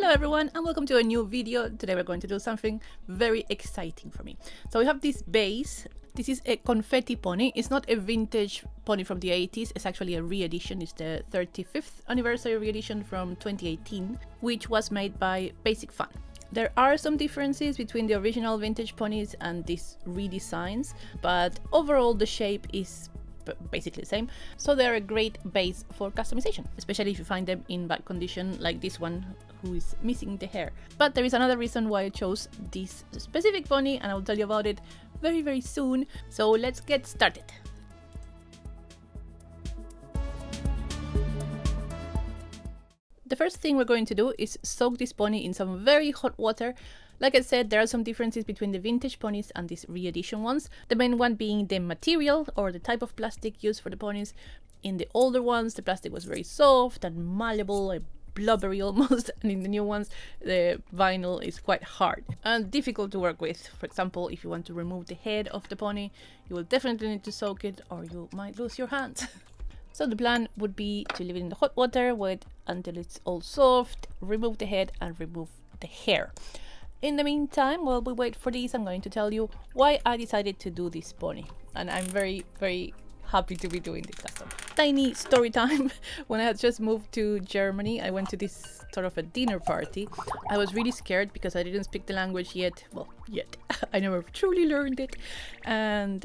Hello everyone and welcome to a new video. Today we're going to do something very exciting for me. So we have this base. This is a confetti pony. It's not a vintage pony from the 80s. It's actually a re-edition. It's the 35th anniversary re-edition from 2018, which was made by Basic Fun. There are some differences between the original vintage ponies and these redesigns, but overall the shape is basically the same, so they're a great base for customization, especially if you find them in bad condition like this one who is missing the hair. But there is another reason why I chose this specific pony, and I'll tell you about it very soon. So let's get started. The first thing we're going to do is soak this pony in some very hot water. Like I said, there are some differences between the vintage ponies and these re-edition ones. The main one being the material or the type of plastic used for the ponies. In the older ones, the plastic was very soft and malleable, like blubbery almost, and in the new ones, the vinyl is quite hard and difficult to work with. For example, if you want to remove the head of the pony, you will definitely need to soak it or you might lose your hands. So the plan would be to leave it in the hot water, wait until it's all soft, remove the head and remove the hair. In the meantime, while we wait for this, I'm going to tell you why I decided to do this pony. And I'm very happy to be doing this custom. Tiny story time. When I had just moved to Germany, I went to this sort of a dinner party. I was really scared because I didn't speak the language yet. Well, yet. I never truly learned it. And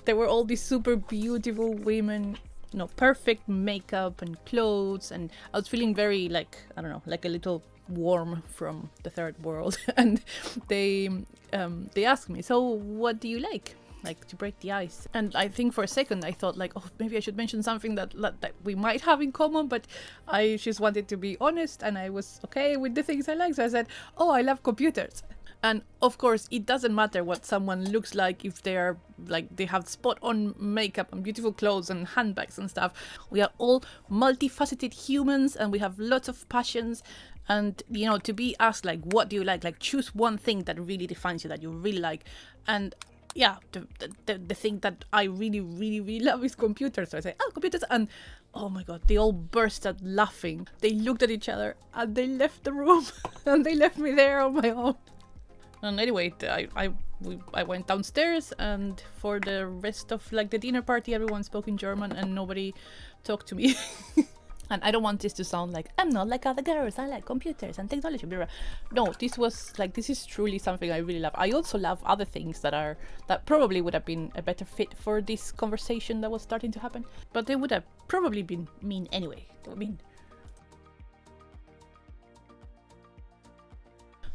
there were all these super beautiful women, you know, perfect makeup and clothes. And I was feeling very like, I don't know, like a little warm from the third world. And they asked me, so what do you like to break the ice? And I think for a second I thought like, oh, maybe I should mention something that we might have in common, but I just wanted to be honest and I was okay with the things I like. So I said, oh, I love computers. And of course it doesn't matter what someone looks like if they are like they have spot on makeup and beautiful clothes and handbags and stuff. We are all multifaceted humans and we have lots of passions. And, you know, to be asked, like, what do you like choose one thing that really defines you, that you really like. And yeah, the thing that I really love is computers. So I say, oh, computers. And oh my God, they all burst out laughing. They looked at each other and they left the room and they left me there on my own. And anyway, I went downstairs, and for the rest of like the dinner party, everyone spoke in German and nobody talked to me. And I don't want this to sound like, I'm not like other girls, I like computers and technology. Blah, blah. No, this is truly something I really love. I also love other things that probably would have been a better fit for this conversation that was starting to happen. But they would have probably been mean anyway. They were mean.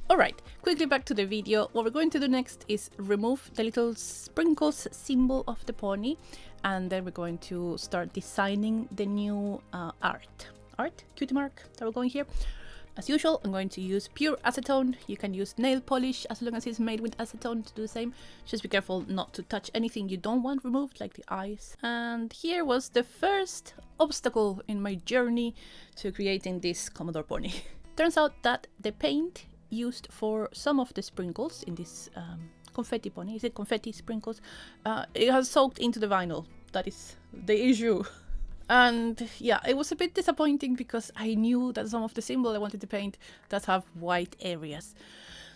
Alright, quickly back to the video. What we're going to do next is remove the little sprinkles symbol of the pony, and then we're going to start designing the new cutie mark that we're going here. As usual, I'm going to use pure acetone. You can use nail polish as long as it's made with acetone to do the same. Just be careful not to touch anything you don't want removed, like the eyes. And here was the first obstacle in my journey to creating this Commodore pony. Turns out that the paint used for some of the sprinkles in this confetti pony, is it confetti sprinkles? It has soaked into the vinyl. That is the issue. And yeah, it was a bit disappointing because I knew that some of the symbol I wanted to paint does have white areas.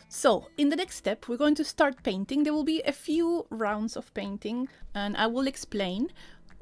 So in the next step, we're going to start painting. There will be a few rounds of painting and I will explain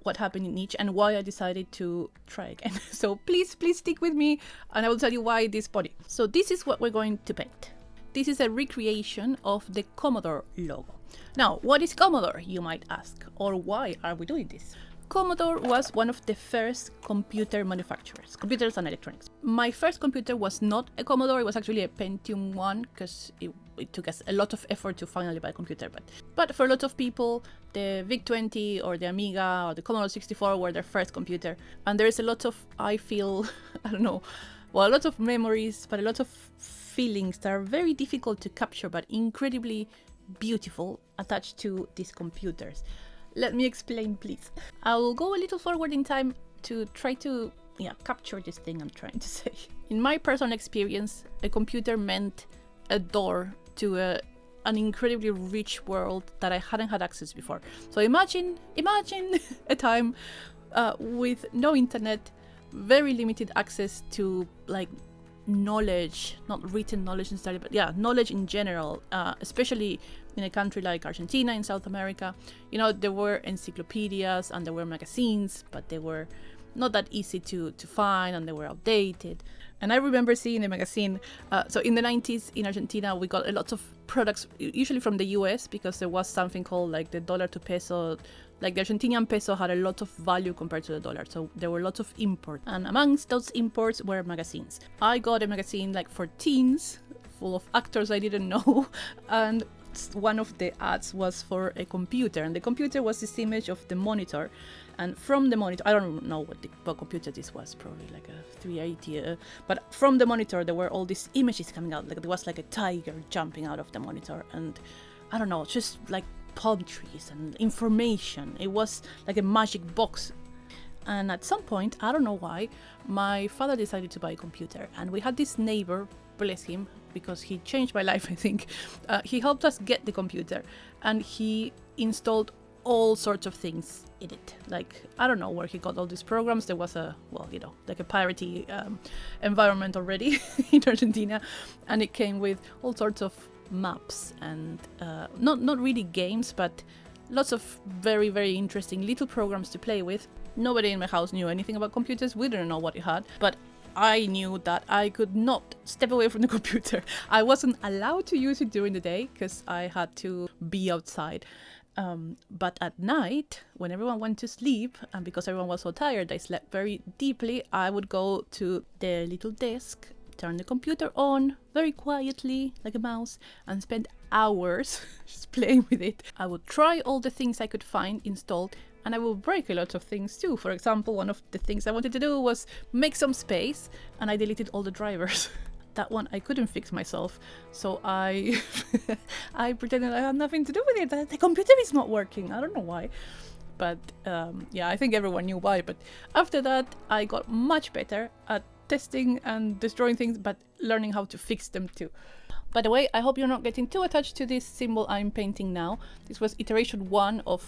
what happened in each and why I decided to try again. So please stick with me and I will tell you why this pony. So this is what we're going to paint. This is a recreation of the Commodore logo. Now, what is Commodore, you might ask, or why are we doing this? Commodore was one of the first computer manufacturers, computers and electronics. My first computer was not a Commodore, it was actually a Pentium 1 because it took us a lot of effort to finally buy a computer. But for a lot of people, the VIC-20 or the Amiga or the Commodore 64 were their first computer. And there is a lot of, I feel, I don't know, well, a lot of memories, but a lot of feelings that are very difficult to capture, but incredibly beautiful attached to these computers. Let me explain, please. I will go a little forward in time to try to capture this thing I'm trying to say. In my personal experience, a computer meant a door to an incredibly rich world that I hadn't had access before. So imagine a time with no internet, very limited access to like knowledge, not written knowledge necessarily, but yeah, knowledge in general, especially in a country like Argentina in South America. You know, there were encyclopedias and there were magazines, but they were not that easy to find, and they were outdated. And I remember seeing the magazine, so in the 90s in Argentina we got a lot of products, usually from the US, because there was something called like the dollar to peso. Like the Argentinian peso had a lot of value compared to the dollar, so there were lots of imports, and amongst those imports were magazines. I got a magazine like for teens, full of actors I didn't know, and one of the ads was for a computer, and the computer was this image of the monitor, and from the monitor, I don't know what computer this was, probably like a 380, but from the monitor there were all these images coming out, like there was like a tiger jumping out of the monitor, and I don't know, just like palm trees and information. It was like a magic box. And at some point, I don't know why, my father decided to buy a computer, and we had this neighbor, bless him, because he changed my life, I think. He helped us get the computer, and he installed all sorts of things in it. Like, I don't know where he got all these programs. There was a, well, you know, like a piratey environment already in Argentina, and it came with all sorts of maps and not really games, but lots of very, very interesting little programs to play with. Nobody in my house knew anything about computers. We didn't know what it had, but I knew that I could not step away from the computer. I wasn't allowed to use it during the day because I had to be outside. But at night, when everyone went to sleep, and because everyone was so tired, I slept very deeply, I would go to the little desk, turn the computer on very quietly, like a mouse, and spend hours just playing with it. I would try all the things I could find installed, and I would break a lot of things too. For example, one of the things I wanted to do was make some space, and I deleted all the drivers. That one I couldn't fix myself, so I I pretended I had nothing to do with it. The computer is not working. I don't know why, but yeah, I think everyone knew why. But after that, I got much better at testing and destroying things, but learning how to fix them too. By the way, I hope you're not getting too attached to this symbol I'm painting now. This was iteration 1 of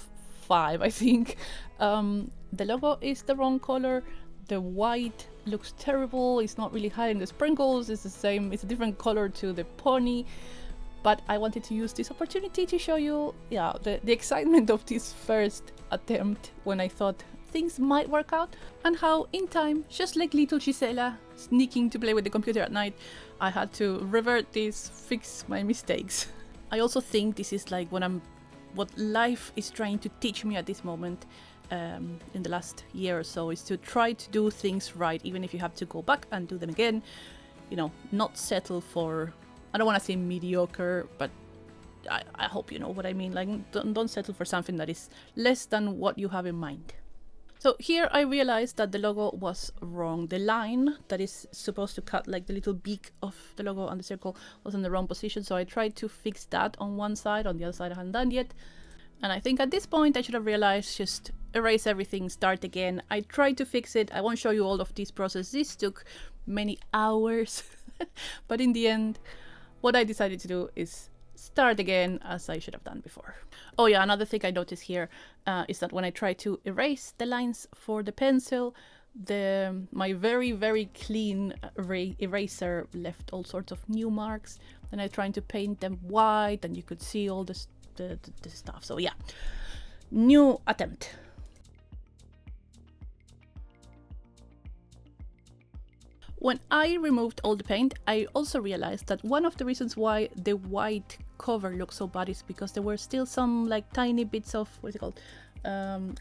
5, I think. The logo is the wrong color. The white looks terrible. It's not really hiding the sprinkles. It's the same. It's a different color to the pony. But I wanted to use this opportunity to show you, yeah, the excitement of this first attempt when I thought things might work out, and how in time, just like little Yisela sneaking to play with the computer at night, I had to revert this, fix my mistakes. I also think this is like what life is trying to teach me at this moment in the last year or so, is to try to do things right, even if you have to go back and do them again. You know, not settle for, I don't want to say mediocre, but I hope you know what I mean. Like, don't settle for something that is less than what you have in mind. So here I realized that the logo was wrong. The line that is supposed to cut like the little beak of the logo on the circle was in the wrong position. So I tried to fix that on one side. On the other side I hadn't done yet. And I think at this point I should have realized, just erase everything, start again. I tried to fix it. I won't show you all of this process. This took many hours. But in the end, what I decided to do is start again, as I should have done before. Oh yeah, another thing I noticed here is that when I try to erase the lines for the pencil, my very, very clean eraser left all sorts of new marks. Then I tried to paint them white, and you could see all the stuff. So yeah, new attempt. When I removed all the paint, I also realized that one of the reasons why the white cover looked so bad is because there were still some like tiny bits of, what's it called,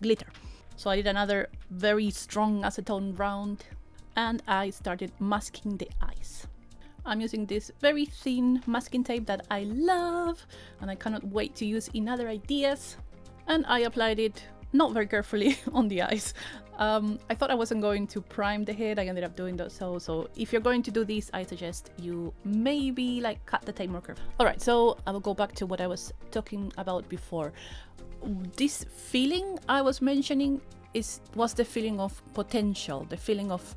glitter. So I did another very strong acetone round, and I started masking the eyes. I'm using this very thin masking tape that I love, and I cannot wait to use in other ideas. And I applied it not very carefully on the eyes. I thought I wasn't going to prime the head. I ended up doing that. So if you're going to do this, I suggest you maybe like cut the tape more carefully. All right, so I will go back to what I was talking about before. This feeling I was mentioning was the feeling of potential, the feeling of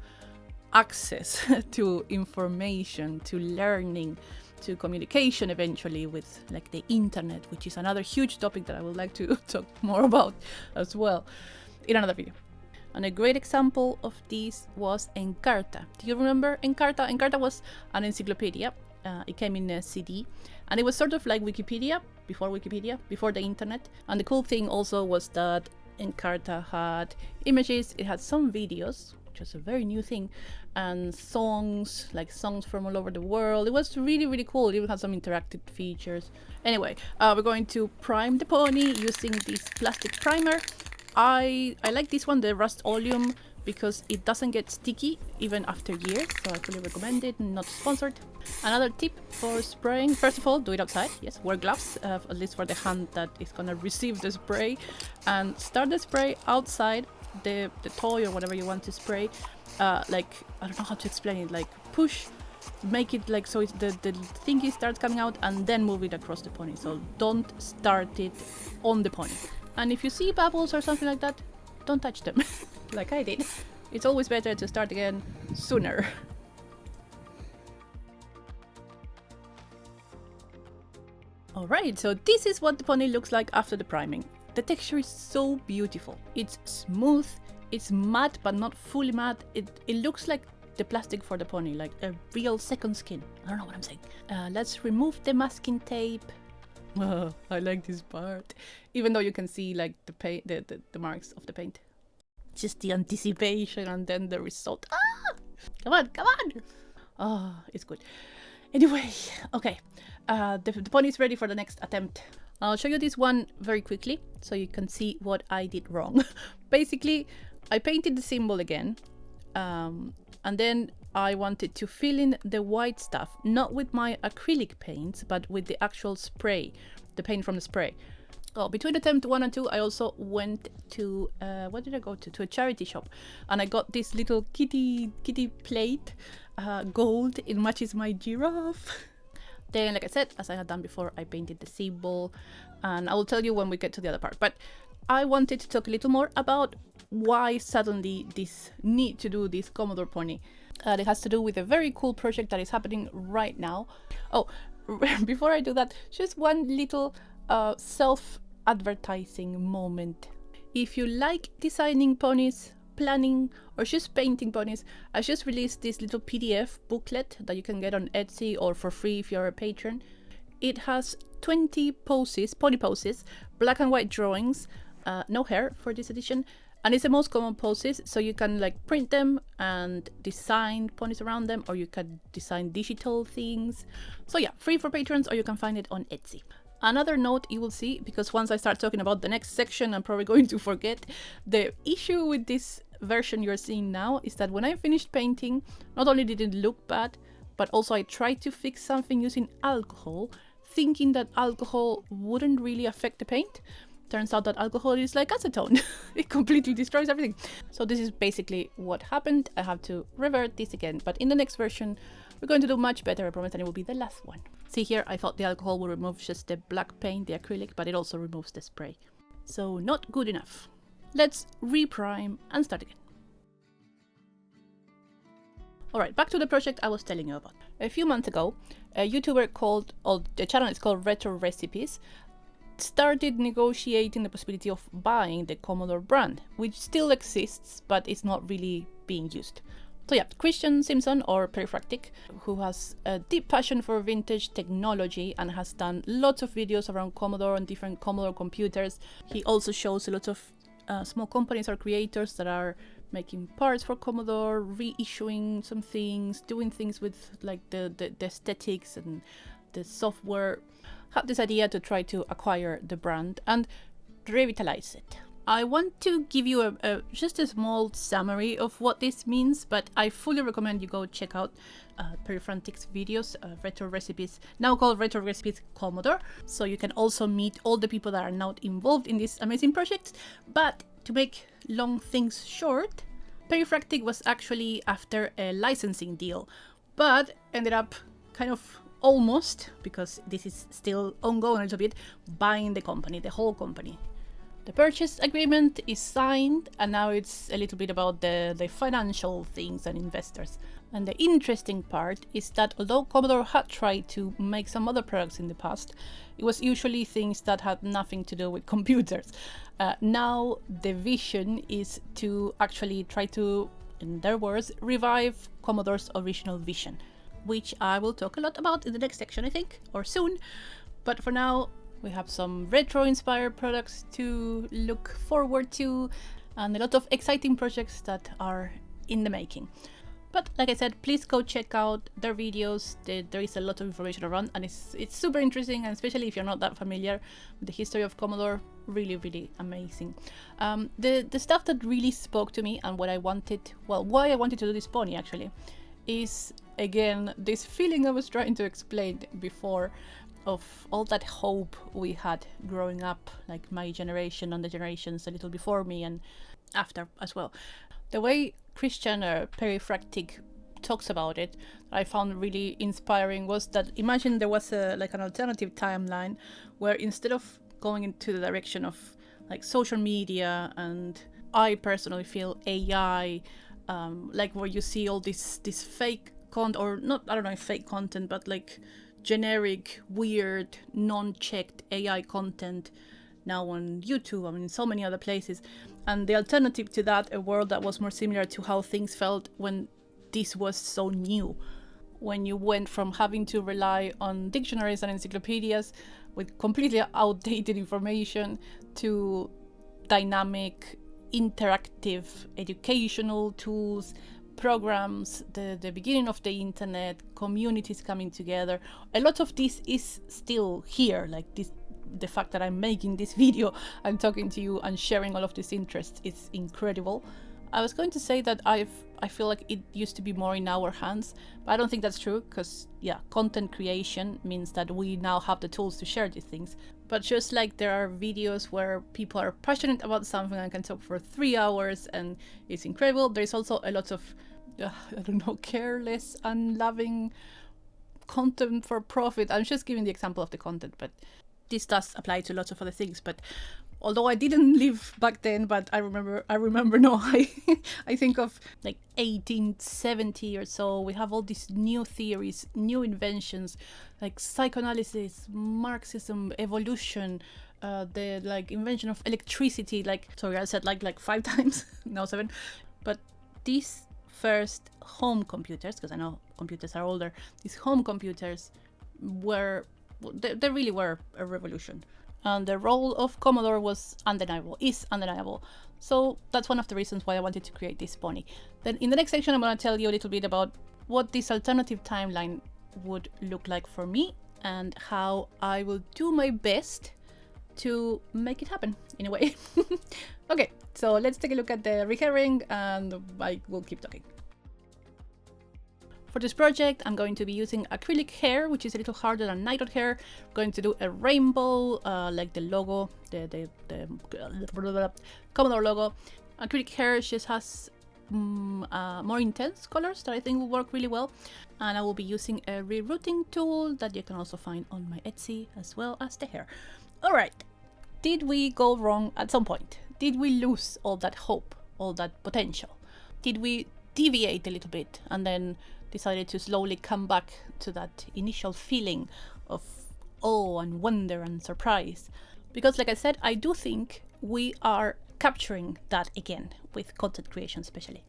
access to information, to learning, to communication eventually with like the internet, which is another huge topic that I would like to talk more about as well in another video. And a great example of this was Encarta. Do you remember Encarta? Encarta was an encyclopedia. It came in a CD, and it was sort of like Wikipedia, before the internet. And the cool thing also was that Encarta had images, it had some videos, which was a very new thing, and songs, like songs from all over the world. It was really, really cool. It even had some interactive features. Anyway, we're going to prime the pony using this plastic primer. I like this one, the Rust Oleum, because it doesn't get sticky even after years, so I fully recommend it. Not sponsored. Another tip for spraying: first of all, do it outside. Yes, wear gloves, at least for the hand that is gonna receive the spray, and start the spray outside the toy or whatever you want to spray. Like, I don't know how to explain it, like push, make it like so it's the thingy starts coming out, and then move it across the pony. So don't start it on the pony. And if you see bubbles or something like that, don't touch them like I did. It's always better to start again sooner. Alright, so this is what the pony looks like after the priming. The texture is so beautiful. It's smooth, it's matte but not fully matte. It looks like the plastic for the pony, like a real second skin. I don't know what I'm saying. Let's remove the masking tape. Oh, I like this part. Even though you can see like the paint, the marks of the paint. Just the anticipation and then the result. Ah! Come on, come on! Oh, it's good. Anyway, okay. The pony is ready for the next attempt. I'll show you this one very quickly so you can see what I did wrong. Basically, I painted the symbol again. And then I wanted to fill in the white stuff, not with my acrylic paints, but with the actual spray, the paint from the spray. Oh, between attempt 1 and 2, I also went to, what did I go to? To a charity shop. And I got this little kitty plate, gold. It matches my giraffe. Then, like I said, as I had done before, I painted the symbol. And I will tell you when we get to the other part. But I wanted to talk a little more about why suddenly this need to do this Commodore pony. It has to do with a very cool project that is happening right now. Oh, before I do that, just one little self-advertising moment. If you like designing ponies, planning, or just painting ponies, I just released this little PDF booklet that you can get on Etsy or for free if you're a patron. It has 20 poses, pony poses, black and white drawings, no hair for this edition, and it's the most common poses, so you can like print them and design ponies around them, or you can design digital things. So yeah, free for patrons, or you can find it on Etsy. Another note you will see, because once I start talking about the next section, I'm probably going to forget. The issue with this version you're seeing now is that when I finished painting, not only did it look bad, but also I tried to fix something using alcohol, thinking that alcohol wouldn't really affect the paint. Turns out that alcohol is like acetone. It completely destroys everything. So this is basically what happened. I have to revert this again, but in the next version we're going to do much better, I promise, and it will be the last one. See here, I thought the alcohol would remove just the black paint, the acrylic, but it also removes the spray. So not good enough. Let's reprime and start again. Alright, back to the project I was telling you about. A few months ago, a YouTuber called, the channel is called Retro Recipes, started negotiating the possibility of buying the Commodore brand, which still exists, but it's not really being used. So yeah, Christian Simpson, or Perifractic, who has a deep passion for vintage technology and has done lots of videos around Commodore and different Commodore computers. He also shows a lot of small companies or creators that are making parts for Commodore, reissuing some things, doing things with like the aesthetics and the software. Had this idea to try to acquire the brand and revitalize it. I want to give you just a small summary of what this means, but I fully recommend you go check out Perifractic's videos, Retro Recipes, now called Retro Recipes Commodore, so you can also meet all the people that are now involved in this amazing project. But to make long things short, Perifractic was actually after a licensing deal, but ended up kind of almost, because this is still ongoing a little bit, buying the company, the whole company. The purchase agreement is signed, and now it's a little bit about the financial things and investors. And the interesting part is that although Commodore had tried to make some other products in the past, it was usually things that had nothing to do with computers. Now the vision is to actually try to, in their words, revive Commodore's original vision, which I will talk a lot about in the next section, I think, or soon. But for now, we have some retro-inspired products to look forward to, and a lot of exciting projects that are in the making. But like I said, please go check out their videos. There is a lot of information around, and it's super interesting, and especially if you're not that familiar with the history of Commodore, really amazing. The stuff that really spoke to me and what I wanted, well, why I wanted to do this pony actually, is again this feeling I was trying to explain before, of all that hope we had growing up, like my generation and the generations a little before me and after as well. The way Christian Perifractic talks about it, I found really inspiring, was that imagine there was like an alternative timeline where instead of going into the direction of like social media, and I personally feel AI, like where you see all this fake content, or not, I don't know if fake content, but like generic, weird, non-checked AI content now on YouTube, I mean, so many other places. And the alternative to that, a world that was more similar to how things felt when this was so new. When you went from having to rely on dictionaries and encyclopedias with completely outdated information to dynamic, interactive educational tools, programs, the beginning of the internet, communities coming together. A lot of this is still here, like this. The fact that I'm making this video and talking to you and sharing all of this interest is incredible. I was going to say that I feel like it used to be more in our hands, but I don't think that's true, because yeah, content creation means that we now have the tools to share these things. But just like there are videos where people are passionate about something and can talk for 3 hours and it's incredible, there's also a lot of I don't know, careless, unloving content for profit. I'm just giving the example of the content, but this does apply to lots of other things. But although I didn't live back then, but I remember no, I think of like 1870 or so, we have all these new theories, new inventions, like psychoanalysis, Marxism, evolution, the like invention of electricity, like, sorry, I said like 5 times, no 7, but these first home computers, because I know computers are older, these home computers were, they really were a revolution. And the role of Commodore was undeniable, is undeniable. So that's one of the reasons why I wanted to create this pony. Then in the next section, I'm going to tell you a little bit about what this alternative timeline would look like for me and how I will do my best to make it happen in a way. Okay, so let's take a look at the Rehairing and I will keep talking. For this project, I'm going to be using acrylic hair, which is a little harder than nitro hair. I'm going to do a rainbow, like the logo, the Commodore logo. Acrylic hair just has more intense colors that I think will work really well. And I will be using a rerooting tool that you can also find on my Etsy, as well as the hair. Alright, did we go wrong at some point? Did we lose all that hope, all that potential? Did we deviate a little bit and then decided to slowly come back to that initial feeling of awe and wonder and surprise? Because like I said, I do think we are capturing that again with content creation especially.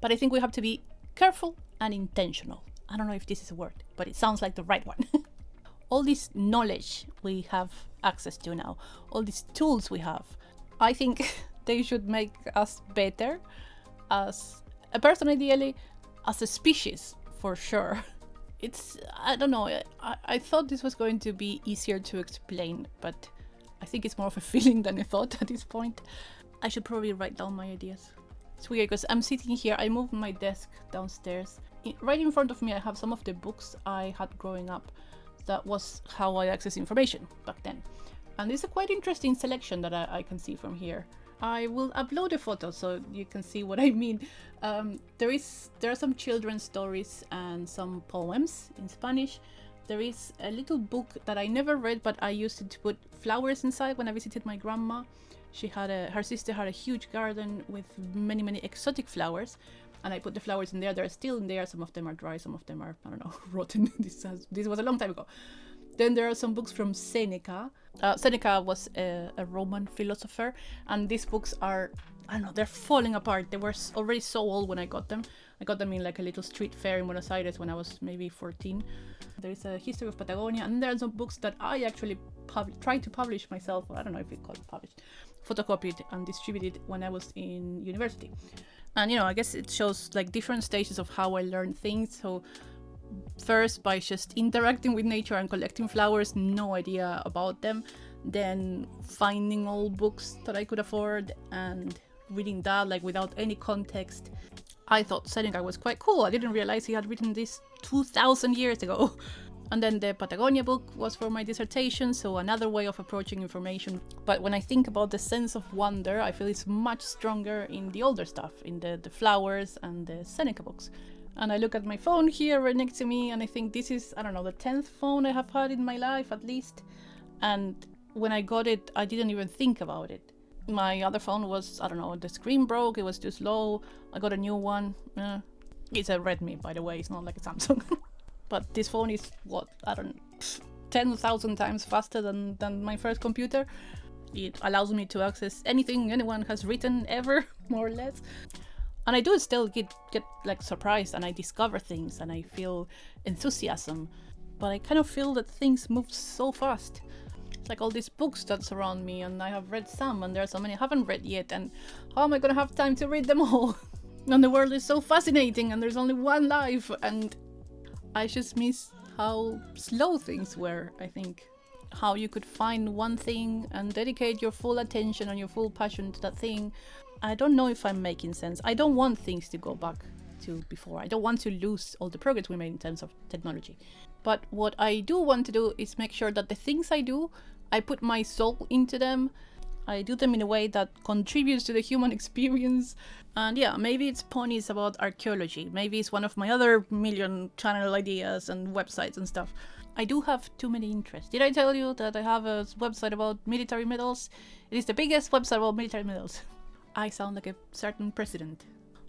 But I think we have to be careful and intentional. I don't know if this is a word, but it sounds like the right one. All this knowledge we have access to now, all these tools we have, I think they should make us better as a person ideally, as a species, for sure. It's, I don't know, I thought this was going to be easier to explain, but I think it's more of a feeling than a thought at this point. I should probably write down my ideas. It's weird because I'm sitting here, I moved my desk downstairs. Right in front of me I have some of the books I had growing up. That was how I access information back then. And this is a quite interesting selection that I can see from here. I will upload a photo so you can see what I mean. There are some children's stories and some poems in Spanish. There is a little book that I never read, but I used it to put flowers inside when I visited my grandma. Her sister had a huge garden with many, many exotic flowers. And I put the flowers in there. They're still in there. Some of them are dry. Some of them are, I don't know, rotten. This was a long time ago. Then there are some books from Seneca. Seneca was a Roman philosopher. And these books are, I don't know, they're falling apart. They were already so old when I got them. I got them in like a little street fair in Buenos Aires when I was maybe 14. There is a history of Patagonia. And there are some books that I actually tried to publish myself. I don't know if it called published. Photocopied and distributed when I was in university. And, you know, I guess it shows like different stages of how I learned things. So first by just interacting with nature and collecting flowers, no idea about them. Then finding old books that I could afford and reading that like without any context. I thought Seneca was quite cool. I didn't realize he had written this 2,000 years ago. And then the Patagonia book was for my dissertation, so another way of approaching information. But when I think about the sense of wonder, I feel it's much stronger in the older stuff, in the flowers and the Seneca books. And I look at my phone here right next to me and I think this is, I don't know, the 10th phone I have had in my life at least. And when I got it, I didn't even think about it. My other phone was, I don't know, the screen broke, it was too slow. I got a new one. It's a Redmi, by the way, it's not like a Samsung. But this phone is, what, I don't know, 10,000 times faster than my first computer. It allows me to access anything anyone has written ever, more or less. And I do still get like surprised and I discover things and I feel enthusiasm. But I kind of feel that things move so fast. It's like all these books that surround me and I have read some and there are so many I haven't read yet. And how am I gonna have time to read them all? And the world is so fascinating and there's only one life and I just miss how slow things were, I think. How you could find one thing and dedicate your full attention and your full passion to that thing. I don't know if I'm making sense. I don't want things to go back to before. I don't want to lose all the progress we made in terms of technology. But what I do want to do is make sure that the things I do, I put my soul into them. I do them in a way that contributes to the human experience. And yeah, maybe it's ponies about archaeology. Maybe it's one of my other million channel ideas and websites and stuff. I do have too many interests. Did I tell you that I have a website about military medals? It is the biggest website about military medals. I sound like a certain president.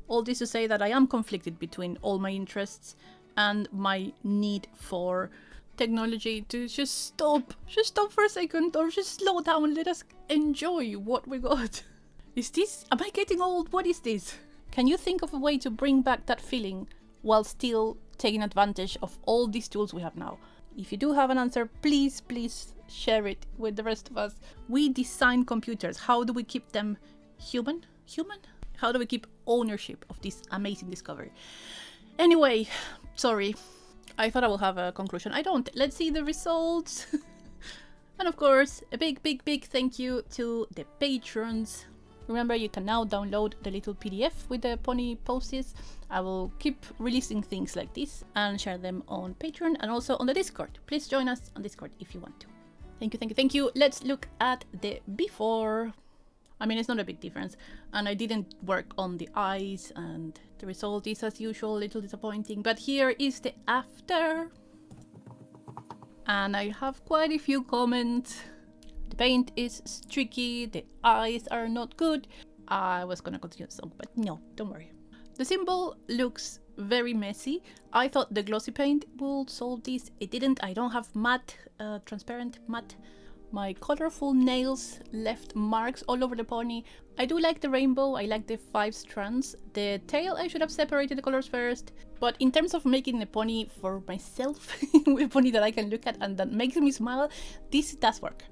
All this to say that I am conflicted between all my interests and my need for technology to just stop for a second or just slow down, let us enjoy what we got. Am I getting old? What is this? Can you think of a way to bring back that feeling while still taking advantage of all these tools we have now? If you do have an answer, please share it with the rest of us. We design computers. How do we keep them human? How do we keep ownership of this amazing discovery? Anyway, sorry. I thought I will have a conclusion. I don't. Let's see the results. And of course, a big thank you to the patrons. Remember, you can now download the little PDF with the pony posts. I will keep releasing things like this and share them on Patreon and also on the Discord. Please join us on Discord if you want to. Thank you. Let's look at the before. I mean, it's not a big difference. And I didn't work on the eyes and the result is, as usual, a little disappointing. But here is the after. And I have quite a few comments. The paint is streaky, the eyes are not good. I was gonna continue the song, but no, don't worry. The symbol looks very messy. I thought the glossy paint would solve this. It didn't. I don't have matte, transparent matte. My colorful nails left marks all over the pony. I do like the rainbow. I like the 5 strands. The tail, I should have separated the colors first. But in terms of making a pony for myself, a pony that I can look at and that makes me smile, this does work.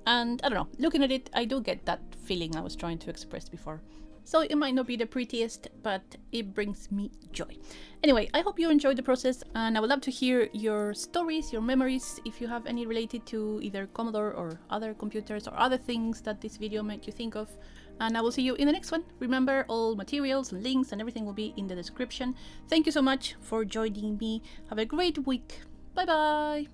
And I don't know, looking at it, I do get that feeling I was trying to express before. So it might not be the prettiest, but it brings me joy. Anyway, I hope you enjoyed the process and I would love to hear your stories, your memories, if you have any related to either Commodore or other computers or other things that this video made you think of. And I will see you in the next one. Remember, all materials and links and everything will be in the description. Thank you so much for joining me. Have a great week. Bye bye!